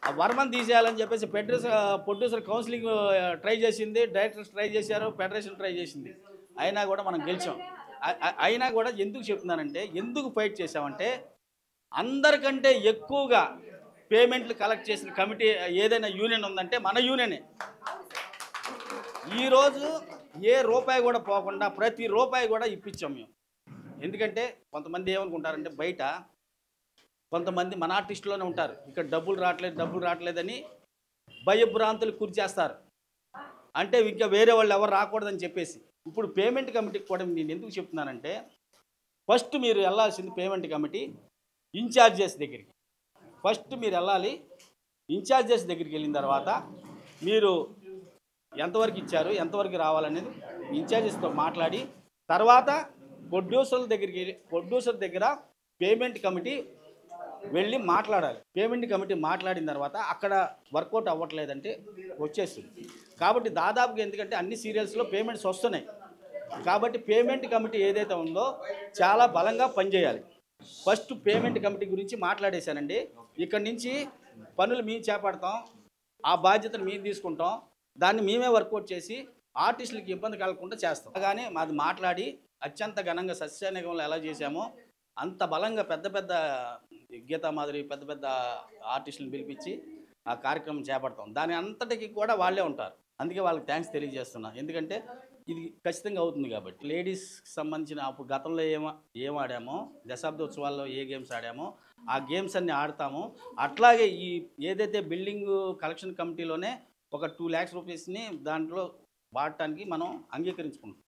ఆ వర్మని తీసేయాలని చెప్పేసి producer counselling try చేసింది, డైరెక్టర్స్ ట్రై చేశారు, ఫెడరేషన్ ట్రై చేసింది. అయినా కూడా మనం గెలిచాం. అయినా కూడా ఎందుకు చెప్తున్నానంటే, ఎందుకు ఫైట్ చేసామంటే, అందరికంటే ఎక్కువగా పేమెంట్లు కలెక్ట్ చేసిన కమిటీ ఏదైనా యూనియన్ ఉందంటే మన యూనియనే. ఈరోజు ఏ రూపాయి కూడా పోకుండా ప్రతి రూపాయి కూడా ఇప్పించాం మేము. ఎందుకంటే కొంతమంది ఏమనుకుంటారంటే, బయట కొంతమంది మన ఆర్టిస్టులోనే ఉంటారు, ఇక్కడ డబ్బులు రావట్లేదని భయభ్రాంతులు చేస్తారు. అంటే ఇంకా వేరే వాళ్ళు ఎవరు రాకూడదని చెప్పేసి. ఇప్పుడు పేమెంట్ కమిటీకి కూడా నేను ఎందుకు చెప్తున్నానంటే, ఫస్ట్ మీరు వెళ్ళాల్సింది పేమెంట్ కమిటీ ఇన్ఛార్జెస్ దగ్గరికి. ఫస్ట్ మీరు వెళ్ళాలి. ఇన్ఛార్జెస్ దగ్గరికి వెళ్ళిన తర్వాత మీరు ఎంతవరకు ఇచ్చారు, ఎంతవరకు రావాలనేది ఇన్ఛార్జెస్తో మాట్లాడి, తర్వాత ప్రొడ్యూసర్ దగ్గర పేమెంట్ కమిటీ వెళ్ళి మాట్లాడాలి. పేమెంట్ కమిటీ మాట్లాడిన తర్వాత అక్కడ వర్కౌట్ అవ్వట్లేదంటే వచ్చేస్తుంది. కాబట్టి దాదాపుగా, ఎందుకంటే అన్ని సీరియల్స్లో పేమెంట్స్ వస్తున్నాయి కాబట్టి పేమెంట్ కమిటీ ఏదైతే ఉందో చాలా బలంగా పనిచేయాలి. ఫస్ట్ పేమెంట్ కమిటీ గురించి మాట్లాడేశానండి. ఇక్కడి నుంచి పనులు మేము చేపడతాం, ఆ బాధ్యతను మేము తీసుకుంటాం, దాన్ని మేమే వర్కౌట్ చేసి ఆర్టిస్టులకి ఇబ్బంది కలగకుండా చేస్తాం. కానీ మాది మాట్లాడి అత్యంత ఘనంగా సస్యనిగంలో ఎలా చేశామో అంత బలంగా పెద్ద పెద్ద గీతా మాదిరి పెద్ద పెద్ద ఆర్టిస్టులను పిలిపించి ఆ కార్యక్రమం చేపడతాం. దాని అంతటికి కూడా వాళ్ళే ఉంటారు. అందుకే వాళ్ళకి థ్యాంక్స్ తెలియజేస్తున్నా. ఎందుకంటే ఇది ఖచ్చితంగా అవుతుంది కాబట్టి. లేడీస్కి సంబంధించిన అప్పుడు గతంలో ఏం ఆడామో, దశాబ్దోత్సవాల్లో ఏ గేమ్స్ ఆడామో ఆ గేమ్స్ అన్నీ ఆడతాము. అట్లాగే ఈ ఏదైతే బిల్డింగ్ కలెక్షన్ కమిటీలోనే ఒక 2 lakhs రూపీస్ని దాంట్లో వాడటానికి మనం అంగీకరించుకుంటాం.